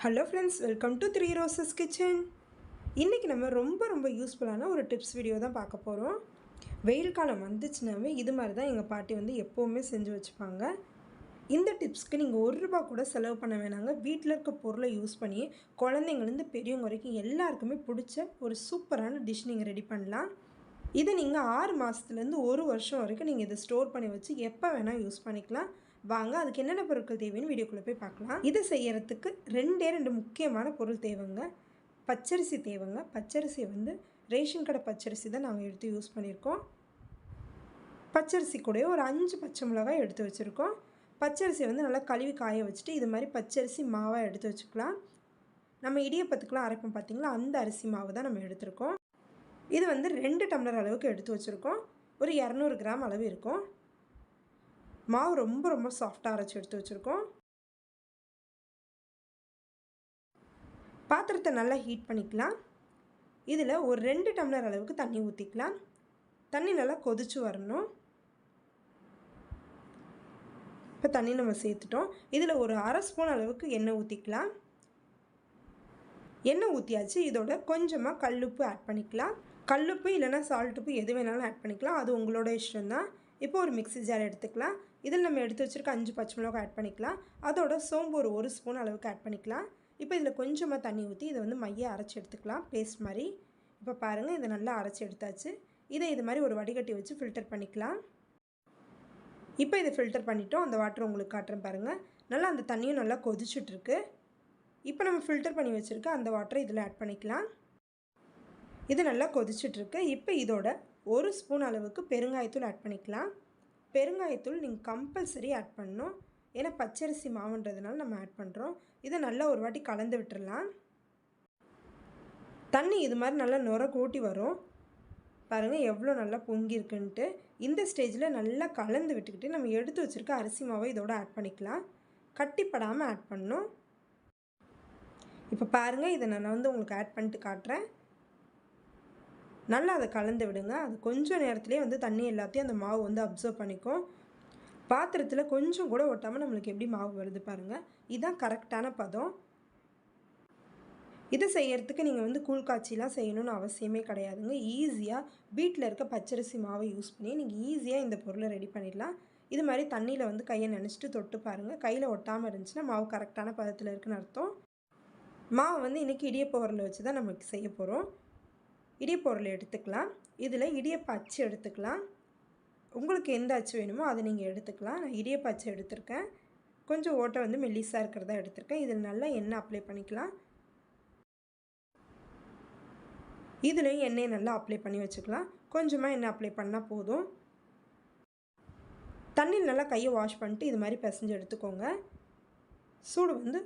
Hello friends, welcome to three roses kitchen. இன்றைக்கி நம்ம ரொம்ப யூஸ்ஃபுல்லான ஒரு டிப்ஸ் வீடியோ தான் பார்க்க போகிறோம். வெயில் காலம் வந்துச்சுனாவே இது மாதிரி தான் எங்கள் பாட்டி எப்போவுமே செஞ்சு வச்சுப்பாங்க. இந்த டிப்ஸ்க்கு நீங்கள் ₹1 கூட செலவு பண்ண வேணாங்க. வீட்டில் இருக்க பொருளை யூஸ் பண்ணி குழந்தைங்கலேருந்து பெரியவங்க வரைக்கும் எல்லாருக்குமே பிடிச்ச ஒரு சூப்பரான டிஷ் நீங்கள் ரெடி பண்ணலாம். இதை நீங்கள் 6 மாதத்துலேருந்து 1 வருஷம் வரைக்கும் நீங்கள் இதை ஸ்டோர் பண்ணி வச்சு எப்போ வேணால் யூஸ் பண்ணிக்கலாம். வாங்க, அதுக்கு என்னென்ன பொருட்கள் தேவைன்னு வீடியோக்குள்ளே போய் பார்க்கலாம். இதை செய்யறதுக்கு ரெண்டு முக்கியமான பொருள் தேவைங்க. பச்சரிசி தேவைங்க. பச்சரிசி ரேஷன் கடை பச்சரிசி தான் நாங்கள் எடுத்து யூஸ் பண்ணியிருக்கோம். பச்சரிசி கூட ஒரு 5 பச்சை மிளகாய் எடுத்து வச்சுருக்கோம். பச்சரிசி நல்லா கழுவி காய வச்சுட்டு இது மாதிரி பச்சரிசி மாவாக எடுத்து வச்சுக்கலாம். நம்ம இடியப்பத்துக்கெலாம் அரைப்போம் பார்த்திங்களா, அந்த அரிசி மாவு தான் நம்ம எடுத்துருக்கோம். இது 2 டம்ளர் அளவுக்கு எடுத்து வச்சுருக்கோம். ஒரு 200 கிராம் அளவு இருக்கும். மாவு ரொம்ப சாஃப்டாக அரைச்சி எடுத்து வச்சுருக்கோம். பாத்திரத்தை நல்லா ஹீட் பண்ணிக்கலாம். இதில் ஒரு 2 டம்ளர் அளவுக்கு தண்ணி ஊற்றிக்கலாம். தண்ணி நல்லா கொதிச்சு வரணும். இப்போ தண்ணி நம்ம சேர்த்துட்டோம். இதில் ஒரு அரை ஸ்பூன் அளவுக்கு எண்ணெய் ஊற்றிக்கலாம். எண்ணெய் ஊற்றியாச்சு. இதோட கொஞ்சமாக கல்லுப்பு ஆட் பண்ணிக்கலாம். கல்லுப்பு இல்லைனா சால்ட்டுப்பு எது வேணாலும் ஆட் பண்ணிக்கலாம், அது உங்களோட இஷ்டம்தான். இப்போ ஒரு மிக்ஸி ஜார் எடுத்துக்கலாம். இதில் நம்ம எடுத்து வச்சுருக்க 5 பச்சை மிளகாய் ஆட் பண்ணிக்கலாம். அதோட சோம்பு ஒரு 1 ஸ்பூன் அளவுக்கு ஆட் பண்ணிக்கலாம். இப்போ இதில் கொஞ்சமாக தண்ணி ஊற்றி இதை மைய அரைச்சி எடுத்துக்கலாம், பேஸ்ட் மாதிரி. இப்போ பாருங்கள், இதை நல்லா அரைச்சி எடுத்தாச்சு. இதை இது மாதிரி ஒரு வடிகட்டி வச்சு ஃபில்டர் பண்ணிக்கலாம். இப்போ இதை ஃபில்டர் பண்ணிவிட்டோம். அந்த வாட்டர் உங்களுக்கு காட்டுறேன் பாருங்கள். நல்லா அந்த தண்ணியும் நல்லா கொதிச்சுட்ருக்கு. இப்போ நம்ம ஃபில்டர் பண்ணி வச்சுருக்க அந்த வாட்டரை இதில் ஆட் பண்ணிக்கலாம். இது நல்லா கொதிச்சுட்ருக்கு. இப்போ இதோட 1 ஸ்பூன் அளவுக்கு பெருங்காயத்தூள் ஆட் பண்ணிக்கலாம். பெருங்காயத்தூள் நீங்கள் கம்பல்சரி ஆட் பண்ணணும். ஏன்னா பச்சரிசி மாவுன்றதுனால நம்ம ஆட் பண்ணுறோம். இதை நல்லா ஒரு வாட்டி கலந்து விட்டுறலாம். தண்ணி இது மாதிரி நல்லா நுர கூட்டி வரும் பாருங்கள், எவ்வளோ நல்லா பொங்கியிருக்குன்ட்டு. இந்த ஸ்டேஜில் நல்லா கலந்து விட்டுக்கிட்டு நம்ம எடுத்து வச்சுருக்க அரிசி மாவை இதோட ஆட் பண்ணிக்கலாம். கட்டிப்படாமல் ஆட் பண்ணணும். இப்போ பாருங்கள், இதை நான் உங்களுக்கு ஆட் பண்ணிட்டு காட்டுறேன். நல்லா அதை கலந்து விடுங்க. அது கொஞ்சம் நேரத்துலேயே தண்ணி எல்லாத்தையும் அந்த மாவு அப்சர்வ் பண்ணிக்கும். பாத்திரத்தில் கொஞ்சம் கூட ஒட்டாமல் நம்மளுக்கு எப்படி மாவு வருது பாருங்கள். இதுதான் கரெக்டான பதம். இதை செய்யறதுக்கு நீங்கள் கூழ் காய்ச்சிலாம் செய்யணும்னு அவசியமே கிடையாதுங்க. ஈஸியாக வீட்டில் இருக்க பச்சரிசி மாவை யூஸ் பண்ணி நீங்கள் ஈஸியாக இந்த பொருளை ரெடி பண்ணிடலாம். இது மாதிரி தண்ணியில் கையை நினச்சிட்டு தொட்டு பாருங்கள். கையில் ஒட்டாமல் இருந்துச்சுன்னா மாவு கரெக்டான பதத்தில் இருக்குன்னு அர்த்தம். மாவு இன்றைக்கி இடியப்ப உரலை வச்சு தான் நமக்கு செய்ய போகிறோம். இடியப்ப உரலை எடுத்துக்கலாம். இதில் இடியப்ப அச்சு எடுத்துக்கலாம். உங்களுக்கு எந்த அச்சு வேணுமோ அதை நீங்கள் எடுத்துக்கலாம். நான் இடியப்ப அச்சு எடுத்திருக்கேன். கொஞ்சம் ஓட்டை மெல்லிஸாக இருக்கிறதா எடுத்திருக்கேன். இதில் நல்லா எண்ணெய் அப்ளை பண்ணிக்கலாம். இதுலேயும் எண்ணெயை நல்லா அப்ளை பண்ணி வச்சுக்கலாம். கொஞ்சமாக எண்ணெய் அப்ளை பண்ணால் போதும். தண்ணியில் நல்லா கையை வாஷ் பண்ணிட்டு இது மாதிரி பிசைஞ்சு எடுத்துக்கோங்க. சூடு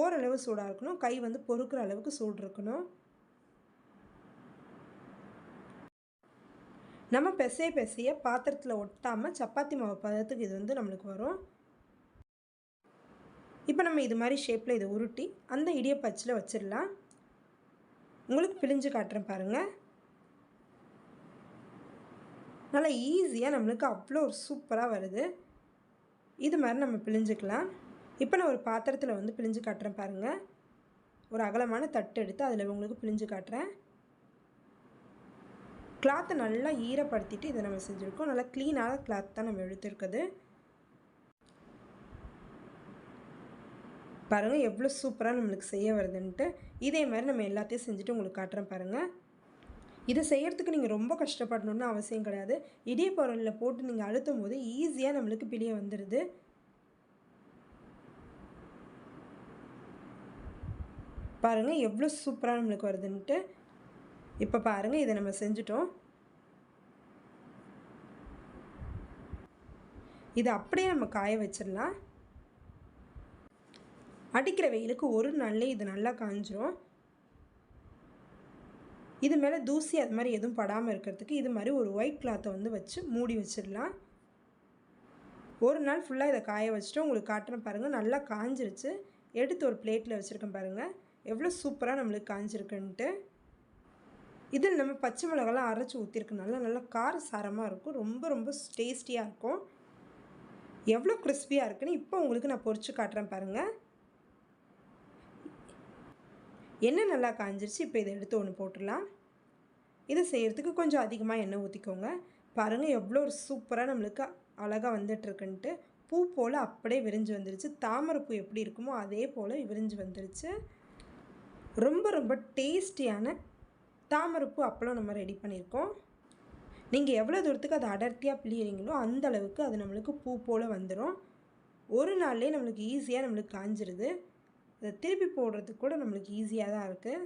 ஓரளவு சூடாக இருக்கணும். கை பொறுக்கிற அளவுக்கு சூடு இருக்கணும். நம்ம பிசைய பாத்திரத்தில் ஒட்டாமல் சப்பாத்தி மாவு பதத்துக்கு இது நம்மளுக்கு வரும். இப்போ நம்ம இது மாதிரி ஷேப்பில் இதை உருட்டி அந்த இடியப்ப அச்சில் வச்சிடலாம். உங்களுக்கு பிழிஞ்சு காட்டுறேன் பாருங்கள். நல்லா ஈஸியாக நம்மளுக்கு அவ்வளோ ஒரு சூப்பராக வருது. இது மாதிரி நம்ம பிழிஞ்சுக்கலாம். இப்போ நான் ஒரு பாத்திரத்தில் பிழிஞ்சு காட்டுறேன் பாருங்கள். ஒரு அகலமான தட்டு எடுத்து அதில் உங்களுக்கு பிழிஞ்சு காட்டுறேன். கிளாத்தை நல்லா ஈரப்படுத்திட்டு இதை நம்ம செஞ்சுருக்கோம். நல்லா க்ளீனான கிளாத் தான் நம்ம எடுத்துருக்குது. பாருங்கள் எவ்வளோ சூப்பராக நம்மளுக்கு செய்ய வருதுன்ட்டு. இதே மாதிரி நம்ம எல்லாத்தையும் செஞ்சுட்டு உங்களுக்கு காட்டுறேன் பாருங்கள். இதை செய்கிறதுக்கு நீங்கள் ரொம்ப கஷ்டப்படணுன்னு அவசியம் கிடையாது. இடியப்ப உரலில் போட்டு நீங்கள் அழுத்தும் போது ஈஸியாக நம்மளுக்கு பிழிய வந்துடுது. பாருங்கள் எவ்வளோ சூப்பராக நம்மளுக்கு வருதுன்ட்டு. இப்போ பாருங்கள், இதை நம்ம செஞ்சுட்டோம். இதை அப்படியே நம்ம காய வச்சிடலாம். அடிக்கிற வெயிலுக்கு ஒரு நாள்லேயே இது நல்லா காஞ்சிரும். இது மேலே தூசி அது மாதிரி எதுவும் படாமல் இருக்கிறதுக்கு இது மாதிரி ஒரு ஒயிட் கிளாத்தை வச்சு மூடி வச்சிடலாம். ஒரு நாள் ஃபுல்லாக இதை காய வச்சுட்டு உங்களுக்கு காட்டுறேன் பாருங்கள். நல்லா காஞ்சிருச்சு. எடுத்து ஒரு பிளேட்டில் வச்சுருக்கேன் பாருங்கள், எவ்வளோ சூப்பராக நம்மளுக்கு காஞ்சிருக்குன்ட்டு. இதில் நம்ம பச்சை மிளகாலாம் அரைச்சி ஊற்றிருக்கனால நல்லா காரசாரமாக இருக்கும். ரொம்ப டேஸ்டியாக இருக்கும். எவ்வளோ கிறிஸ்பியாக இருக்குன்னு இப்போ உங்களுக்கு நான் பொரிச்சு காட்டுறேன் பாருங்கள். எண்ணெய் நல்லா காஞ்சிருச்சு. இப்போ இதை எடுத்து ஒன்று போட்டுடலாம். இதை செய்கிறதுக்கு கொஞ்சம் அதிகமாக எண்ணெய் ஊற்றிக்கோங்க. பாருங்கள் எவ்வளோ ஒரு சூப்பராக நம்மளுக்கு அழகாக வந்துட்டுருக்குன்ட்டு. பூ போல் அப்படியே விரிஞ்சு வந்துருச்சு. தாமரைப்பூ எப்படி இருக்குமோ அதே போல் விரிஞ்சு வந்துருச்சு. ரொம்ப ரொம்ப டேஸ்டியான தாமரைப்பூ அப்பளம் நம்ம ரெடி பண்ணியிருக்கோம். நீங்கள் எவ்வளோ தூரத்துக்கு அதை அடர்த்தியாக பிழியிறீங்களோ அந்த அளவுக்கு அது நம்மளுக்கு பூ போல் வந்துடும். ஒரு நாள்லேயே நம்மளுக்கு ஈஸியாக நம்மளுக்கு காஞ்சிருது. அதை திருப்பி போடுறதுக்கு கூட நம்மளுக்கு ஈஸியாக தான் இருக்குது.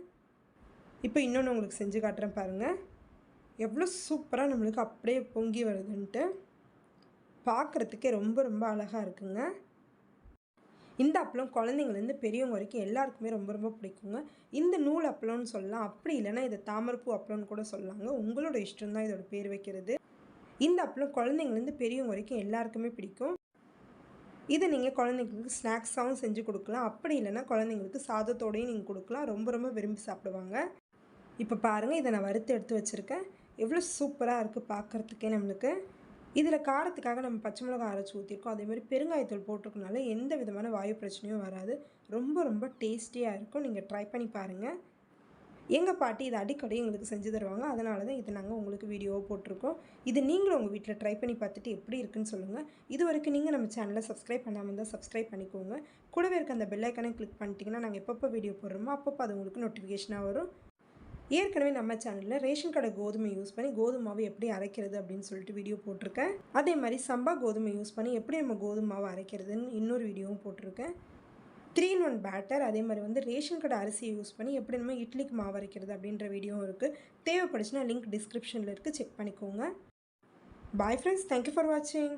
இப்போ இன்னொன்று உங்களுக்கு செஞ்சு காட்டுறேன் பாருங்கள். எவ்வளோ சூப்பராக நம்மளுக்கு அப்படியே பொங்கி வருதுன்ட்டு. பார்க்குறதுக்கே ரொம்ப ரொம்ப அழகாக இருக்குங்க. இந்த அப்பளம் குழந்தைங்கள்லேருந்து பெரியவங்க வரைக்கும் எல்லாருக்குமே ரொம்ப ரொம்ப பிடிக்குங்க. இந்த நூல் அப்பளம்னு சொல்லலாம். அப்படி இல்லைன்னா இதை தாமரைப்பூ அப்பளம்னு கூட சொல்லலாங்க. உங்களோட இஷ்டம் தான் இதோட பேர் வைக்கிறது. இந்த அப்பளம் குழந்தைங்கள்லேருந்து பெரியவங்க வரைக்கும் எல்லாருக்குமே பிடிக்கும். இதை நீங்கள் குழந்தைங்களுக்கு ஸ்நாக்ஸாகவும் செஞ்சு கொடுக்கலாம். அப்படி இல்லைன்னா குழந்தைங்களுக்கு சாதத்தோடையும் நீங்கள் கொடுக்கலாம். ரொம்ப ரொம்ப விரும்பி சாப்பிடுவாங்க. இப்போ பாருங்கள், இதை நான் வறுத்து எடுத்து வச்சுருக்கேன். எவ்வளோ சூப்பராக இருக்குது பார்க்குறதுக்கே நம்மளுக்கு. இதில் காரத்துக்காக நம்ம பச்சை மிளகாய் அரைச்சி ஊற்றிருக்கோம். அதேமாதிரி பெருங்காயத்தூள் போட்டிருக்கனால எந்த விதமான வாயு பிரச்சனையும் வராது. ரொம்ப ரொம்ப டேஸ்டியாக இருக்கும். நீங்கள் ட்ரை பண்ணி பாருங்கள். எங்கள் பாட்டி இதை அடிக்கடி எங்களுக்கு செஞ்சு தருவாங்க. அதனால தான் இதை நாங்கள் உங்களுக்கு வீடியோவாக போட்டிருக்கோம். இது நீங்களும் உங்கள் வீட்டில் ட்ரை பண்ணி பார்த்துட்டு எப்படி இருக்குன்னு சொல்லுங்கள். இது வரைக்கும் நீங்கள் நம்ம சேனலை சப்ஸ்கிரைப் பண்ணாமல் இருந்தால் சப்ஸ்கிரைப் பண்ணிக்கோங்க. கூடவே இருக்க அந்த பெல் ஐக்கானை கிளிக் பண்ணிட்டீங்கன்னா நாங்கள் எப்பப்போ வீடியோ போடுறோமோ அப்பப்போ அது உங்களுக்கு நோட்டிஃபிகேஷனாக வரும். ஏற்கனவே நம்ம சேனலில் ரேஷன் கடை கோதுமை யூஸ் பண்ணி கோதுமை மாவு எப்படி அரைக்கிறது அப்படின்னு சொல்லிட்டு வீடியோ போட்டிருக்கேன். அதே மாதிரி சம்பா கோதுமை யூஸ் பண்ணி எப்படி நம்ம கோதுமை மாவு அரைக்கிறதுன்னு இன்னொரு வீடியோவும் போட்டிருக்கேன். 3-in-1 பேட்டர், அதே மாதிரி வந்து ரேஷன் கடை அரிசியை யூஸ் பண்ணி எப்படி நம்ம இட்லிக்கு மாவு அரைக்கிறது அப்படின்ற வீடியோவும் இருக்குது. தேவைப்படுச்சுன்னா லிங்க் டிஸ்கிரிப்ஷனில் இருக்குது, செக் பண்ணிக்கோங்க. பாய் ஃப்ரெண்ட்ஸ், தேங்க்யூ ஃபார் வாட்சிங்.